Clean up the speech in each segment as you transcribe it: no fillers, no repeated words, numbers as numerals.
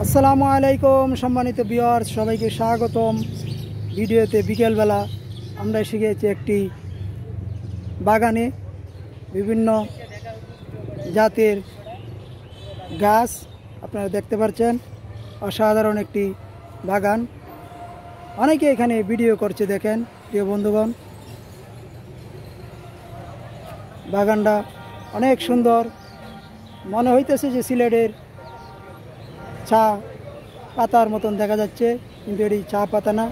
আসসালামু আলাইকুম সম্মানিত ভিউয়ার্স, সবাইকে স্বাগতম। ভিডিওতে বিকেলবেলা আমরা এসে গেছি একটি বাগানে। বিভিন্ন জাতের গাছ আপনারা দেখতে পাচ্ছেন। অসাধারণ একটি বাগান। অনেকে এখানে ভিডিও করছে, দেখেন প্রিয় বন্ধুগণ। বাগানটা অনেক সুন্দর, মনে হইতেছে যে সিলেটের চা পাতার মতন দেখা যাচ্ছে, কিন্তু এটি চা পাতা না,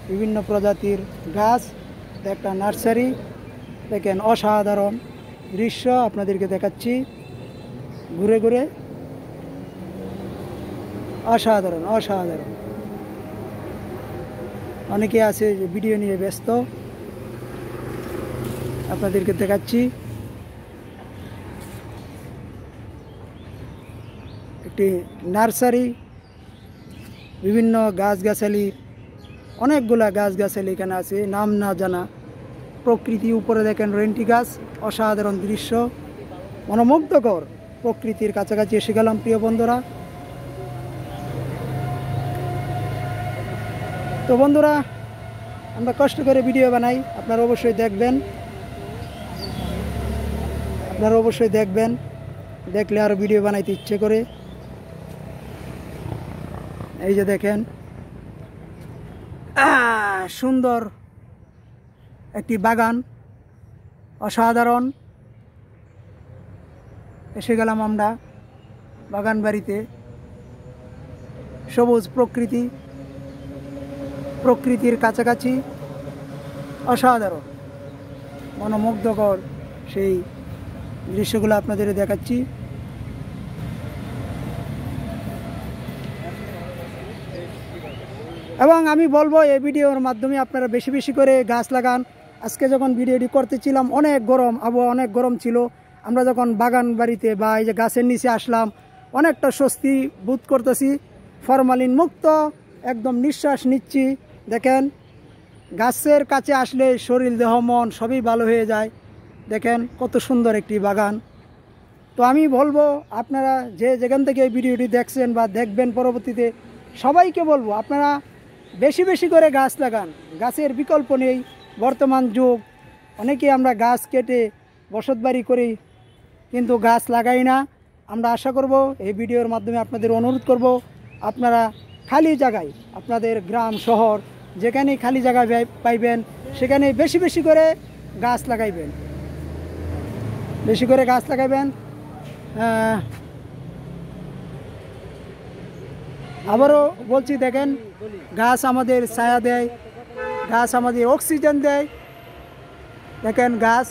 বিভিন্ন প্রজাতির গাছ। একটা নার্সারি, দেখেন অসাধারণ দৃশ্য আপনাদেরকে দেখাচ্ছি ঘুরে ঘুরে। অসাধারণ অসাধারণ। অনেকে আছে যে ভিডিও নিয়ে ব্যস্ত, আপনাদেরকে দেখাচ্ছি। একটি নার্সারি, বিভিন্ন গাছগাছালি, অনেকগুলা গাছগাছালি এখানে আছে, নাম না জানা প্রকৃতি। উপরে দেখেন রেন্টি গাছ, অসাধারণ দৃশ্য, মনোমুগ্ধকর। প্রকৃতির কাছাকাছি এসে গেলাম প্রিয় বন্ধুরা। তো বন্ধুরা, আমরা কষ্ট করে ভিডিও বানাই, আপনারা অবশ্যই দেখবেন, দেখলে আরও ভিডিও বানাইতে ইচ্ছে করে। এই যে দেখেন সুন্দর একটি বাগান, অসাধারণ। এসে গেলাম আমরা বাগান বাড়িতে। সবুজ প্রকৃতি, প্রকৃতির কাছাকাছি, অসাধারণ মনোমুগ্ধকর সেই দৃশ্যগুলো আপনাদের দেখাচ্ছি। এবং আমি বলবো এই ভিডিওর মাধ্যমে আপনারা বেশি বেশি করে গাছ লাগান। আজকে যখন ভিডিওটি করতেছিলাম অনেক গরম, আবহাওয়া অনেক গরম ছিল। আমরা যখন বাগান বাড়িতে বা এই যে গাছের নিচে আসলাম, অনেকটা স্বস্তি বোধ করতেছি। ফরমালিন মুক্ত একদম নিঃশ্বাস নিচ্ছি। দেখেন গাছের কাছে আসলে শরীর দেহ মন সবই ভালো হয়ে যায়। দেখেন কত সুন্দর একটি বাগান। তো আমি বলবো আপনারা যে যেখান থেকে এই ভিডিওটি দেখছেন বা দেখবেন পরবর্তীতে, সবাইকে বলবো আপনারা বেশি বেশি করে গাছ লাগান। গাছের বিকল্প নেই বর্তমান যুগ। অনেকে আমরা গাছ কেটে বসতবাড়ি করি, কিন্তু গাছ লাগাই না। আমরা আশা করব এই ভিডিওর মাধ্যমে আপনাদের অনুরোধ করব, আপনারা খালি জায়গায়, আপনাদের গ্রাম শহর যেখানেই খালি জায়গা পাইবেন সেখানে বেশি বেশি করে গাছ লাগাইবেন, বেশি করে গাছ লাগাইবেন। আবারও বলছি, দেখেন গাছ আমাদের ছায়া দেয়, গাছ আমাদের অক্সিজেন দেয়। দেখেন গাছ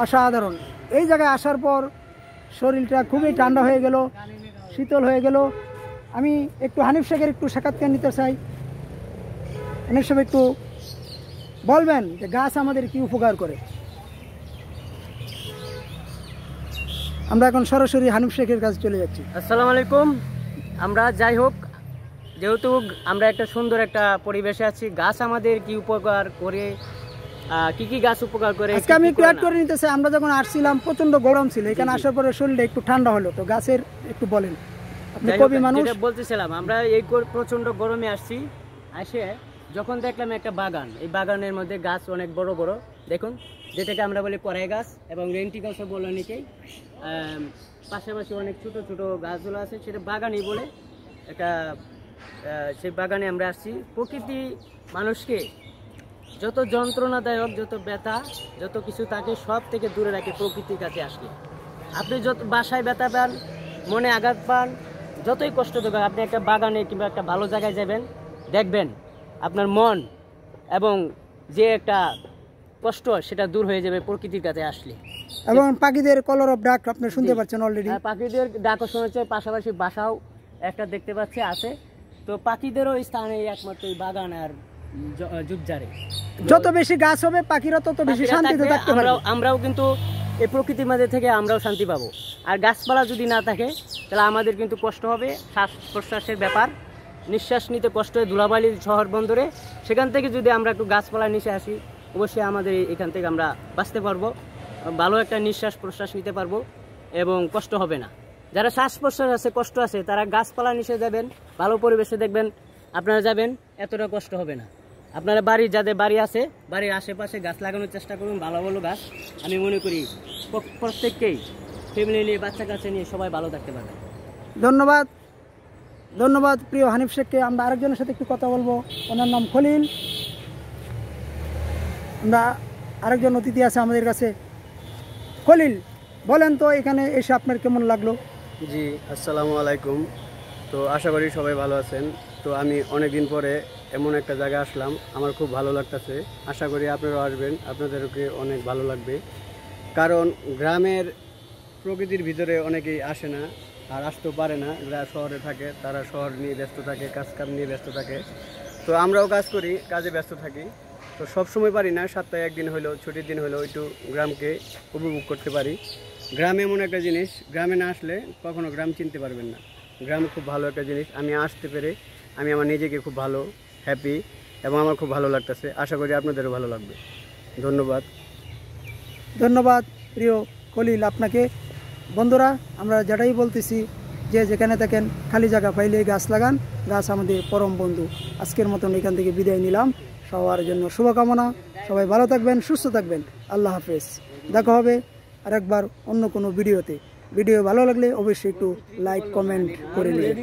অসাধারণ। এই জায়গায় আসার পর শরীরটা খুবই ঠান্ডা হয়ে গেল, শীতল হয়ে গেল। আমি একটু হানিফ শেখের একটু সাক্ষাৎকার নিতে চাই। হানিফ সাহেব একটু বলবেন যে গাছ আমাদের কি উপকার করে। আমরা এখন সরাসরি হানিফ শেখের কাছে চলে যাচ্ছি। আসসালামু আলাইকুম। আমরা যাই হোক, যেহেতু আমরা একটা সুন্দর একটা পরিবেশে আছি, গাছ আমাদের কি উপকার করে, কি গাছ উপকার করে আজকে আমি একটু অ্যাড করে নিতে চাই। আমরা যখন আসছিলাম প্রচন্ড গরম ছিল, এখানে আসার পরে শরীরটা একটু ঠান্ডা হলো। তো গাছের একটু বলেন, আপনি কবি মানুষ। বলতেছিলাম আমরা এই প্রচন্ড গরমে আসছি, আসে যখন দেখলাম একটা বাগান, এই বাগানের মধ্যে গাছ অনেক বড় বড়, দেখুন যেটাকে আমরা বলি কড়াই গাছ এবং রেন্টি গাছও বলে অনেকেই। পাশাপাশি অনেক ছোট ছোট গাছগুলো আছে, সেটা বাগানই বলে। একটা সেই বাগানে আমরা আসছি। প্রকৃতি মানুষকে যত যন্ত্রণাদায়ক, যত ব্যথা, যত কিছু তাকে সব থেকে দূরে রাখে প্রকৃতির কাছে আসলে। আপনি যত বাসায় ব্যথা পান, মনে আঘাত পান, যতই কষ্ট দেবেন, আপনি একটা বাগানে কিংবা একটা ভালো জায়গায় যাবেন, দেখবেন আপনার মন এবং যে একটা কষ্ট সেটা দূর হয়ে যাবে প্রকৃতির কাছে আসলে। এবং পাখিদের কলর অফ ডাক আপনি শুনতে পাচ্ছেন অলরেডি। পাখিদের ডাকও শোনাচ্ছে, পাশাপাশি বাসাও একটা দেখতে পাচ্ছি আছে। তো পাখিদেরও স্থানে একমাত্র এই বাগান আর ঝোপঝাড়ে। যত বেশি গাছ হবে পাখিরা তত বেশি শান্তিতে থাকতে পারবে। আমরাও কিন্তু এই প্রকৃতির মাঝে থেকে আমরাও শান্তি পাবো। আর গাছপালা যদি না থাকে তাহলে আমাদের কিন্তু কষ্ট হবে, শ্বাস প্রশ্বাসের ব্যাপার, নিঃশ্বাস নিতে কষ্ট হয় ধুলাবালি শহর বন্দরে। সেখান থেকে যদি আমরা একটু গাছপালা নিচে আসি, অবশ্যই আমাদের এখান থেকে আমরা বাঁচতে পারবো, ভালো একটা নিঃশ্বাস প্রশ্বাস নিতে পারবো এবং কষ্ট হবে না। যারা শ্বাস প্রশ্বাস আছে, কষ্ট আছে, তারা গাছপালা নিচে যাবেন, ভালো পরিবেশে দেখবেন, আপনারা যাবেন, এতটা কষ্ট হবে না। আপনারা বাড়ির যাদের বাড়ি আছে, বাড়ির আশেপাশে গাছ লাগানোর চেষ্টা করুন, ভালো ভালো গাছ। আমি মনে করি প্রত্যেককেই ফ্যামিলি নিয়ে, বাচ্চা কাছে নিয়ে সবাই ভালো থাকতে পারবে। ধন্যবাদ, ধন্যবাদ প্রিয় হানিফ শেখকে। আমরা আরেকজনের সাথে একটু কথা বলবো, ওনার নাম খলিল। আমরা আরেকজন অতিথি আছে আমাদের কাছে। খলিল, বলেন তো এখানে এসে আপনার কেমন লাগলো? জি, আসসালামু আলাইকুম। তো আশা করি সবাই ভালো আছেন। তো আমি অনেক দিন পরে এমন একটা জায়গায় আসলাম, আমার খুব ভালো লাগতেছে। আশা করি আপনারাও আসবেন, আপনাদেরকে অনেক ভালো লাগবে। কারণ গ্রামের প্রকৃতির ভিতরে অনেকেই আসে না, আর আসতেও পারে না, যারা শহরে থাকে তারা শহর নিয়ে ব্যস্ত থাকে, কাজ নিয়ে ব্যস্ত থাকে। তো আমরাও কাজ করি, কাজে ব্যস্ত থাকি। তো সব সময় পারি না, সপ্তাহে একদিন হলেও, ছুটির দিন হলেও একটু গ্রামকে উপভোগ করতে পারি। গ্রাম এমন একটা জিনিস, গ্রামে না আসলে কখনো গ্রাম চিনতে পারবেন না। গ্রাম খুব ভালো একটা জিনিস। আমি আসতে পেরে আমি আমার নিজেকে খুব ভালো, হ্যাপি, এবং আমার খুব ভালো লাগতেছে। আশা করি আপনাদেরও ভালো লাগবে। ধন্যবাদ। ধন্যবাদ প্রিয় খলিল আপনাকে। বন্ধুরা, আমরা যেটাই বলতেছি যে যেখানে থাকেন খালি জায়গা পাইলে গাছ লাগান, গাছ আমাদের পরম বন্ধু। আজকের মতন এখান থেকে বিদায় নিলাম। সবার জন্য শুভকামনা, সবাই ভালো থাকবেন, সুস্থ থাকবেন। আল্লাহ হাফেজ। দেখা হবে আরেকবার অন্য কোনো ভিডিওতে। ভিডিও ভালো লাগলে অবশ্যই একটু লাইক কমেন্ট করে নিন।